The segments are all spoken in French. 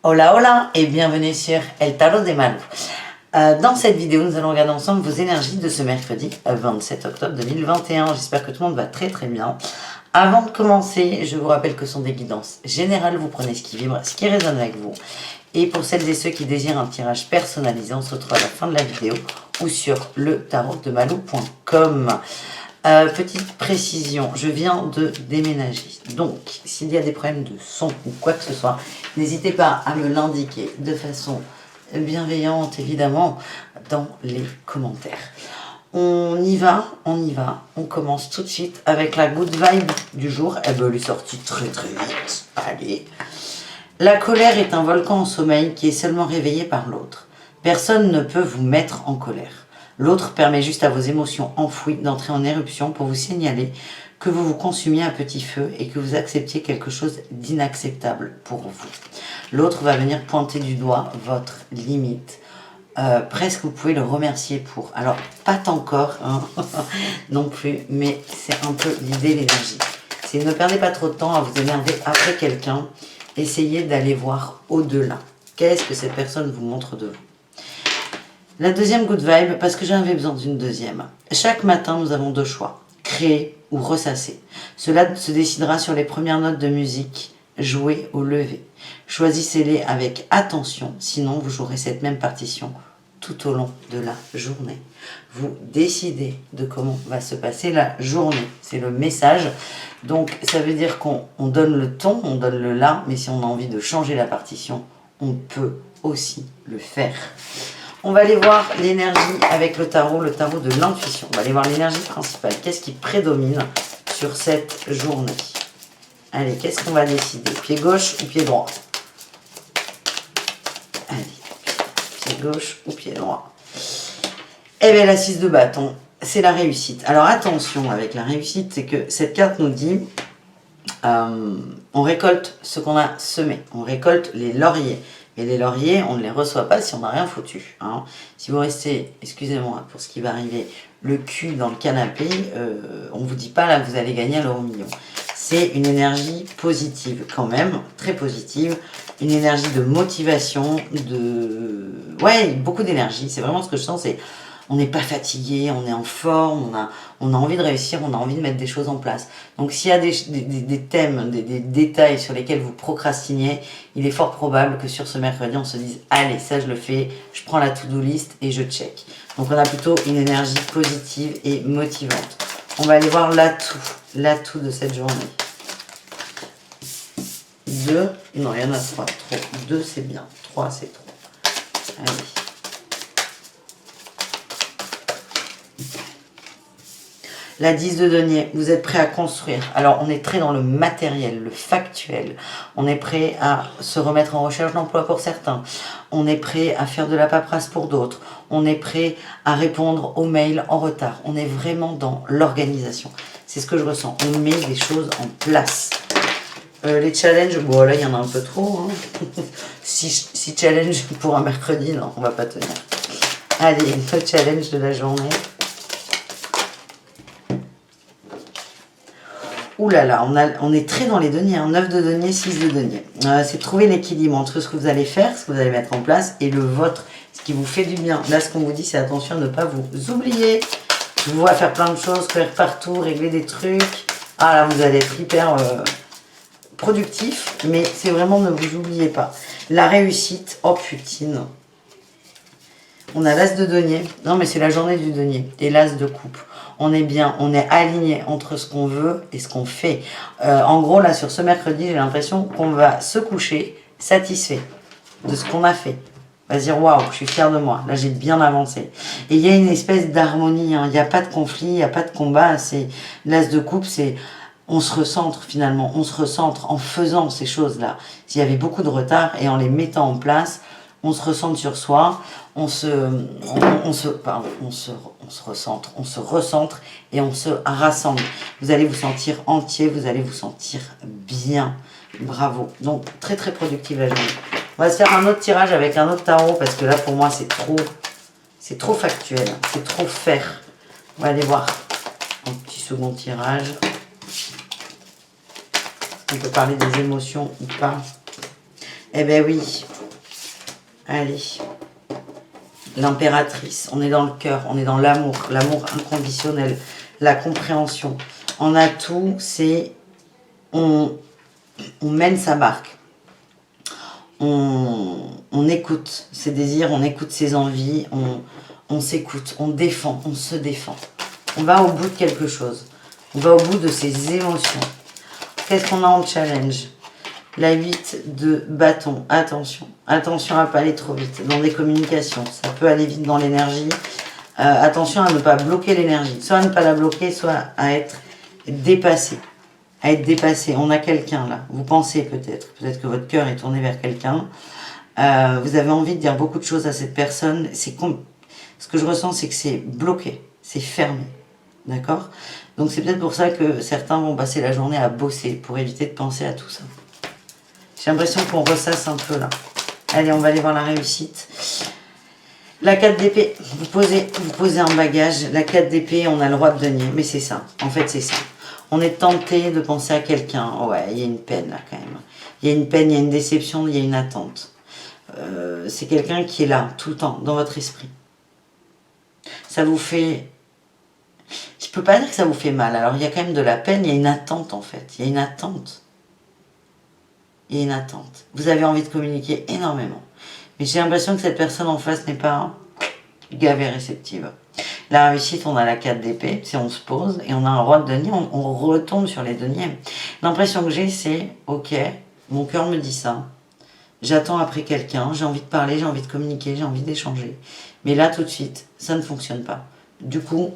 Hola hola et bienvenue sur El Tarot de Malou. Dans cette vidéo, nous allons regarder ensemble vos énergies de ce mercredi 27 octobre 2021. J'espère que tout le monde va très très bien. Avant de commencer, je vous rappelle que ce sont des guidances générales. Vous prenez ce qui vibre, ce qui résonne avec vous. Et pour celles et ceux qui désirent un tirage personnalisé, on se retrouve à la fin de la vidéo ou sur le tarotdemalou.com. Petite précision, je viens de déménager. Donc, s'il y a des problèmes de son ou quoi que ce soit, n'hésitez pas à me l'indiquer de façon bienveillante, évidemment, dans les commentaires. On y va. On commence tout de suite avec la good vibe du jour. Elle est sortie très très vite. Allez. La colère est un volcan en sommeil qui est seulement réveillé par l'autre. Personne ne peut vous mettre en colère. L'autre permet juste à vos émotions enfouies d'entrer en éruption pour vous signaler que vous vous consumiez à petit feu et que vous acceptiez quelque chose d'inacceptable pour vous. L'autre va venir pointer du doigt votre limite. Presque vous pouvez le remercier pour. Alors, pas encore hein, non plus, mais c'est un peu l'idée, l'énergie. C'est ne perdez pas trop de temps à vous énerver après quelqu'un. Essayez d'aller voir au-delà. Qu'est-ce que cette personne vous montre de vous? La deuxième good vibe, parce que j'avais besoin d'une deuxième. Chaque matin, nous avons deux choix. Créer ou ressasser. Cela se décidera sur les premières notes de musique jouées au lever. Choisissez-les avec attention, sinon vous jouerez cette même partition tout au long de la journée. Vous décidez de comment va se passer la journée. C'est le message. Donc, ça veut dire qu'on donne le ton, on donne le là, mais si on a envie de changer la partition, on peut aussi le faire. On va aller voir l'énergie avec le tarot de l'intuition. On va aller voir l'énergie principale. Qu'est-ce qui prédomine sur cette journée? Allez, qu'est-ce qu'on va décider? Pied gauche ou pied droit? Allez, pied gauche ou pied droit? Eh bien, la 6 de bâton, c'est la réussite. Alors, attention avec la réussite, c'est que cette carte nous dit on récolte ce qu'on a semé. On récolte les lauriers. Et les lauriers, on ne les reçoit pas si on n'a rien foutu. Hein. Si vous restez, excusez-moi pour ce qui va arriver, le cul dans le canapé, on ne vous dit pas là que vous allez gagner à l'euro million. C'est une énergie positive quand même, très positive. Une énergie de motivation, ouais, beaucoup d'énergie. C'est vraiment ce que je sens, c'est on n'est pas fatigué, on est en forme, on a envie de réussir, on a envie de mettre des choses en place. Donc s'il y a des thèmes, des détails sur lesquels vous procrastinez, il est fort probable que sur ce mercredi, on se dise « Allez, ça je le fais, je prends la to-do list et je check ». Donc on a plutôt une énergie positive et motivante. On va aller voir l'atout de cette journée. 2, non il y en a 3, trop. 2 c'est bien, 3 c'est trop. Allez. La 10 de denier, vous êtes prêt à construire. Alors, on est très dans le matériel, le factuel. On est prêt à se remettre en recherche d'emploi pour certains. On est prêt à faire de la paperasse pour d'autres. On est prêt à répondre aux mails en retard. On est vraiment dans l'organisation. C'est ce que je ressens. On met des choses en place. Les challenges, bon là, il y en a un peu trop. Hein. si challenge pour un mercredi, non, on va pas tenir. Allez, le challenge de la journée. Ouh là là, on est très dans les deniers, hein, 9 de denier, 6 de denier. C'est trouver l'équilibre entre ce que vous allez faire, ce que vous allez mettre en place, et le vôtre, ce qui vous fait du bien. Là, ce qu'on vous dit, c'est attention à ne pas vous oublier. Je vous vois faire plein de choses, courir partout, régler des trucs. Ah là, vous allez être hyper productif, mais c'est vraiment ne vous oubliez pas. La réussite, oh putine. On a l'as de denier. Non, mais c'est la journée du denier. Et l'as de coupe. On est bien, on est aligné entre ce qu'on veut et ce qu'on fait. En gros, là, sur ce mercredi, j'ai l'impression qu'on va se coucher satisfait de ce qu'on a fait. On va se dire, waouh, je suis fière de moi. Là, j'ai bien avancé. Et il y a une espèce d'harmonie. Hein. Il n'y a pas de conflit, il n'y a pas de combat. C'est l'as de coupe, c'est... On se recentre finalement. On se recentre en faisant ces choses-là. S'il y avait beaucoup de retard et en les mettant en place, on se recentre sur soi, on se recentre et on se rassemble. Vous allez vous sentir entier, vous allez vous sentir bien. Bravo. Donc, très très productive la journée. On va se faire un autre tirage avec un autre tarot parce que là, pour moi, c'est trop factuel. C'est trop faire. On va aller voir un petit second tirage. On peut parler des émotions ou pas. Eh ben oui, Allez. L'impératrice. On est dans le cœur, on est dans l'amour. L'amour inconditionnel. La compréhension. En atout, c'est... On mène sa barque. On écoute ses désirs, on écoute ses envies, on s'écoute, on défend, on se défend. On va au bout de quelque chose. On va au bout de ses émotions. Qu'est-ce qu'on a en challenge? La 8 de bâton. Attention. Attention à ne pas aller trop vite dans des communications. Ça peut aller vite dans l'énergie. Attention à ne pas bloquer l'énergie. Soit à ne pas la bloquer, soit à être dépassé. À être dépassé. On a quelqu'un là. Vous pensez peut-être. Peut-être que votre cœur est tourné vers quelqu'un. Vous avez envie de dire beaucoup de choses à cette personne. Ce que je ressens, c'est que c'est bloqué. C'est fermé. D'accord? Donc c'est peut-être pour ça que certains vont passer la journée à bosser pour éviter de penser à tout ça. J'ai l'impression qu'on ressasse un peu là. Allez, on va aller voir la réussite. La 4 d'épée, vous posez un bagage. La 4 d'épée, on a le roi de denier. Mais c'est ça, en fait c'est ça. On est tenté de penser à quelqu'un. Ouais, il y a une peine là quand même. Il y a une peine, il y a une déception, il y a une attente. C'est quelqu'un qui est là, tout le temps, dans votre esprit. Ça vous fait... Je peux pas dire que ça vous fait mal. Alors il y a quand même de la peine, il y a une attente en fait. Il y a une attente. Il y a une attente. Vous avez envie de communiquer énormément. Mais j'ai l'impression que cette personne en face n'est pas gavée réceptive. La réussite, on a la 4 d'épée, si on se pose, et on a un roi de denier, on retombe sur les deniers. L'impression que j'ai, c'est, ok, mon cœur me dit ça, j'attends après quelqu'un, j'ai envie de parler, j'ai envie de communiquer, j'ai envie d'échanger. Mais là, tout de suite, ça ne fonctionne pas. Du coup,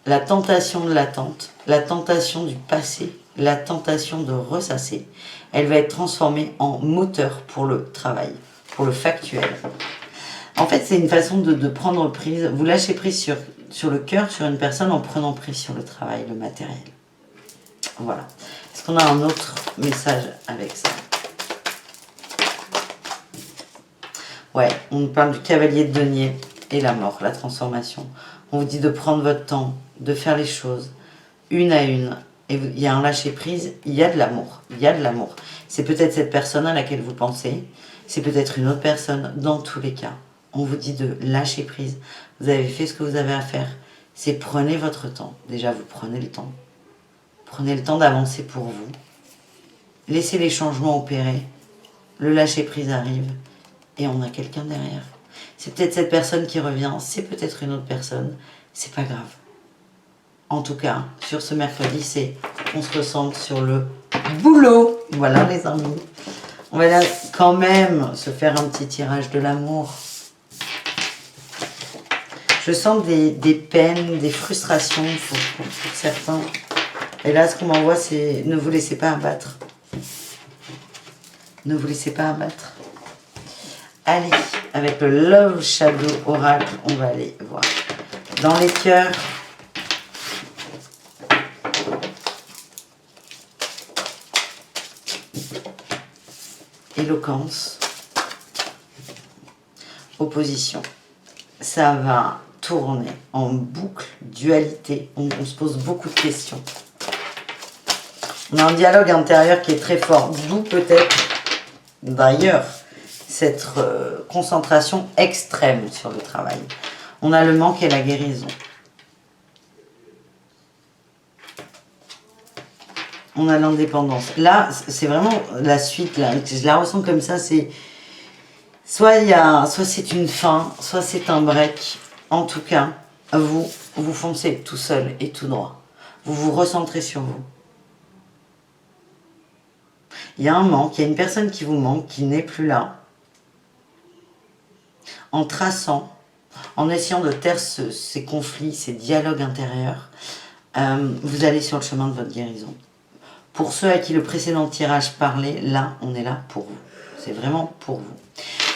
la tentation de l'attente, la tentation du passé, la tentation de ressasser, elle va être transformée en moteur pour le travail, pour le factuel. En fait, c'est une façon de prendre prise. Vous lâchez prise sur le cœur, sur une personne, en prenant prise sur le travail, le matériel. Voilà. Est-ce qu'on a un autre message avec ça? Ouais, on nous parle du cavalier de denier et la mort, la transformation. On vous dit de prendre votre temps, de faire les choses une à une. Et il y a un lâcher prise, il y a de l'amour. Il y a de l'amour. C'est peut-être cette personne à laquelle vous pensez. C'est peut-être une autre personne. Dans tous les cas, on vous dit de lâcher prise. Vous avez fait ce que vous avez à faire. C'est prenez votre temps. Déjà, vous prenez le temps. Prenez le temps d'avancer pour vous. Laissez les changements opérer. Le lâcher prise arrive. Et on a quelqu'un derrière. C'est peut-être cette personne qui revient. C'est peut-être une autre personne. C'est pas grave. En tout cas, sur ce mercredi, c'est on se ressente sur le boulot. Voilà les amis. On va là quand même se faire un petit tirage de l'amour. Je sens des peines, des frustrations pour certains. Et là, ce qu'on m'envoie, c'est ne vous laissez pas abattre. Ne vous laissez pas abattre. Allez, avec le Love Shadow Oracle, on va aller voir. Dans les cœurs. Éloquence, opposition. Ça va tourner en boucle, dualité. On se pose beaucoup de questions. On a un dialogue intérieur qui est très fort. D'où peut-être, d'ailleurs, cette concentration extrême sur le travail. On a le manque et la guérison. On a l'indépendance. Là, c'est vraiment la suite. Là. Je la ressens comme ça. C'est soit c'est une fin, soit c'est un break. En tout cas, vous foncez tout seul et tout droit. Vous vous recentrez sur vous. Il y a un manque, il y a une personne qui vous manque, qui n'est plus là. En traçant, en essayant de taire ces conflits, ces dialogues intérieurs, vous allez sur le chemin de votre guérison. Pour ceux à qui le précédent tirage parlait, là, on est là pour vous. C'est vraiment pour vous.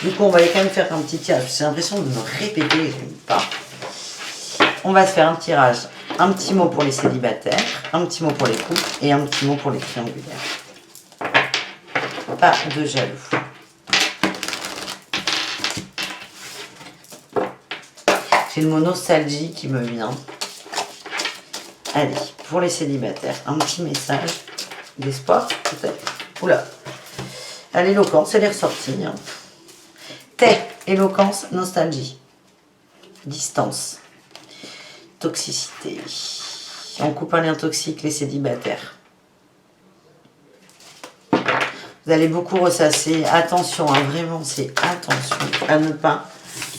Du coup, on va aller quand même faire un petit tirage. J'ai l'impression de me répéter, je n'aime pas. On va se faire un tirage. Un petit mot pour les célibataires, un petit mot pour les couples et un petit mot pour les triangulaires. Pas de jaloux. J'ai le mot nostalgie qui me vient. Allez, pour les célibataires, un petit message d'espoir, peut-être. Oula. À l'éloquence, elle est ressortie. Hein. Paix, éloquence, nostalgie. Distance. Toxicité. On coupe un lien toxique, les célibataires. Vous allez beaucoup ressasser. Attention, hein, vraiment, c'est attention à ne pas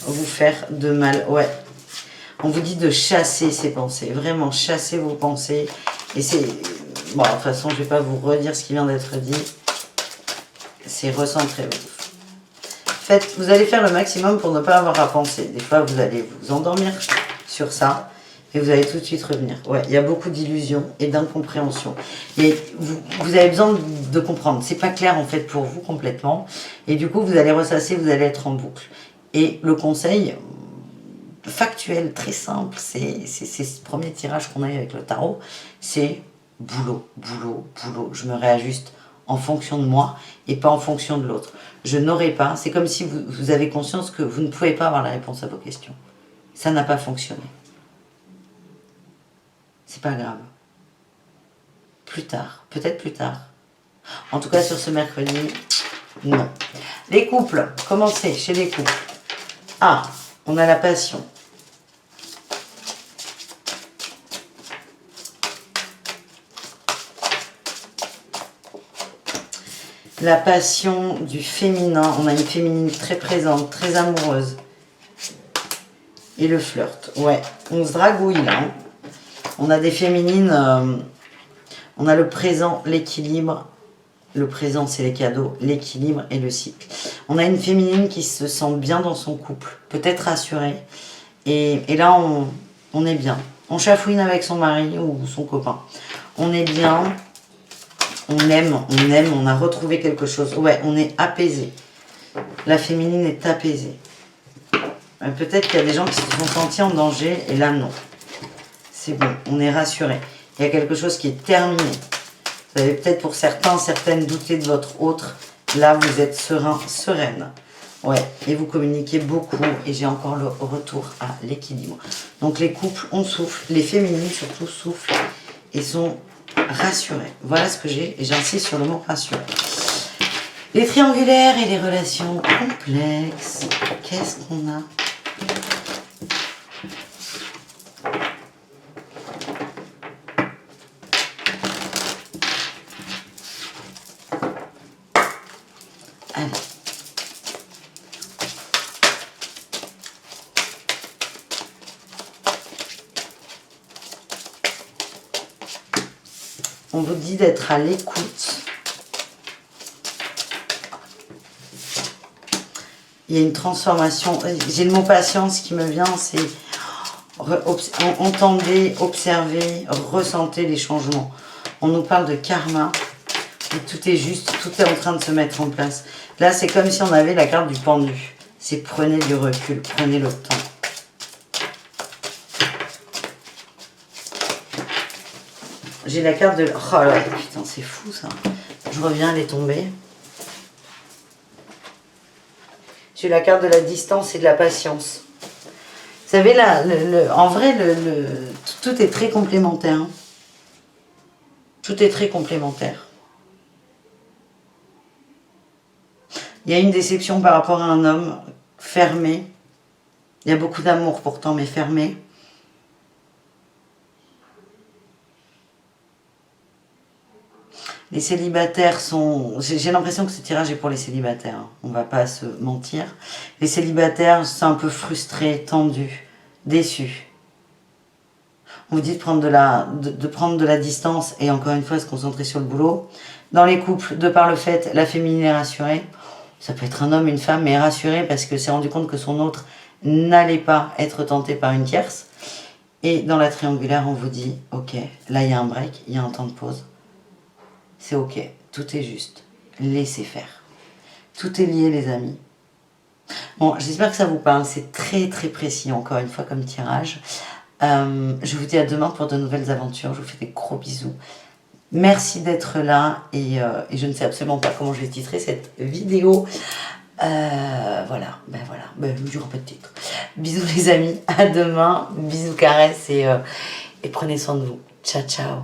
vous faire de mal. Ouais. On vous dit de chasser ces pensées. Vraiment, chasser vos pensées. Et c'est... Bon, de toute façon, je ne vais pas vous redire ce qui vient d'être dit. C'est recentrez-vous. Vous allez faire le maximum pour ne pas avoir à penser. Des fois, vous allez vous endormir sur ça. Et vous allez tout de suite revenir. Ouais, il y a beaucoup d'illusions et d'incompréhension. Et vous avez besoin de comprendre. C'est pas clair en fait pour vous complètement. Et du coup, vous allez ressasser, vous allez être en boucle. Et le conseil factuel, très simple, c'est ce premier tirage qu'on a eu avec le tarot. C'est boulot, boulot, boulot. Je me réajuste en fonction de moi et pas en fonction de l'autre. Je n'aurai pas. C'est comme si vous avez conscience que vous ne pouvez pas avoir la réponse à vos questions. Ça n'a pas fonctionné. C'est pas grave. Plus tard, peut-être plus tard. En tout cas, sur ce mercredi, non. Les couples, commencez chez les couples. Ah, on a la passion. La passion du féminin. On a une féminine très présente, très amoureuse. Et le flirt. Ouais, on se dragouille là. Hein. On a des féminines, on a le présent, l'équilibre. Le présent, c'est les cadeaux, l'équilibre et le cycle. On a une féminine qui se sent bien dans son couple, peut-être rassurée. Et là, on est bien. On chafouine avec son mari ou son copain. On est bien, on aime, on a retrouvé quelque chose. Ouais, on est apaisé. La féminine est apaisée. Peut-être qu'il y a des gens qui se sont sentis en danger, et là, non. C'est bon, on est rassuré. Il y a quelque chose qui est terminé. Vous avez peut-être pour certains, certaines douté de votre autre. Là, vous êtes serein, sereine. Ouais, et vous communiquez beaucoup. Et j'ai encore le retour à l'équilibre. Donc les couples, on souffle. Les féminines surtout soufflent et sont rassurées. Voilà ce que j'ai. Et j'insiste sur le mot rassuré. Les triangulaires et les relations complexes. Qu'est-ce qu'on a ? Allez. On vous dit d'être à l'écoute. Il y a une transformation. J'ai le mot patience qui me vient, c'est entendez, observez, ressentez les changements. On nous parle de karma. Et tout est juste, tout est en train de se mettre en place. Là, c'est comme si on avait la carte du pendu. C'est prenez du recul, prenez le temps. J'ai la carte de... Oh là, putain, c'est fou ça. Je reviens, elle est tombée. J'ai la carte de la distance et de la patience. Vous savez, là, en vrai, tout est très complémentaire. Hein. Tout est très complémentaire. Il y a une déception par rapport à un homme fermé. Il y a beaucoup d'amour pourtant, mais fermé. Les célibataires sont... J'ai l'impression que ce tirage est pour les célibataires. Hein. On ne va pas se mentir. Les célibataires sont un peu frustrés, tendus, déçus. On vous dit de prendre de la distance et encore une fois se concentrer sur le boulot. Dans les couples, de par le fait, la féminine est rassurée. Ça peut être un homme, une femme, mais rassurée parce que s'est rendu compte que son autre n'allait pas être tenté par une tierce. Et dans la triangulaire, on vous dit, ok, là il y a un break, il y a un temps de pause. C'est ok, tout est juste. Laissez faire. Tout est lié, les amis. Bon, j'espère que ça vous parle. C'est très très précis, encore une fois, comme tirage. Je vous dis à demain pour de nouvelles aventures. Je vous fais des gros bisous. Merci d'être là et je ne sais absolument pas comment je vais titrer cette vidéo. Voilà, il n'y aura pas de titre. Bisous les amis, à demain, bisous caresses et prenez soin de vous. Ciao, ciao.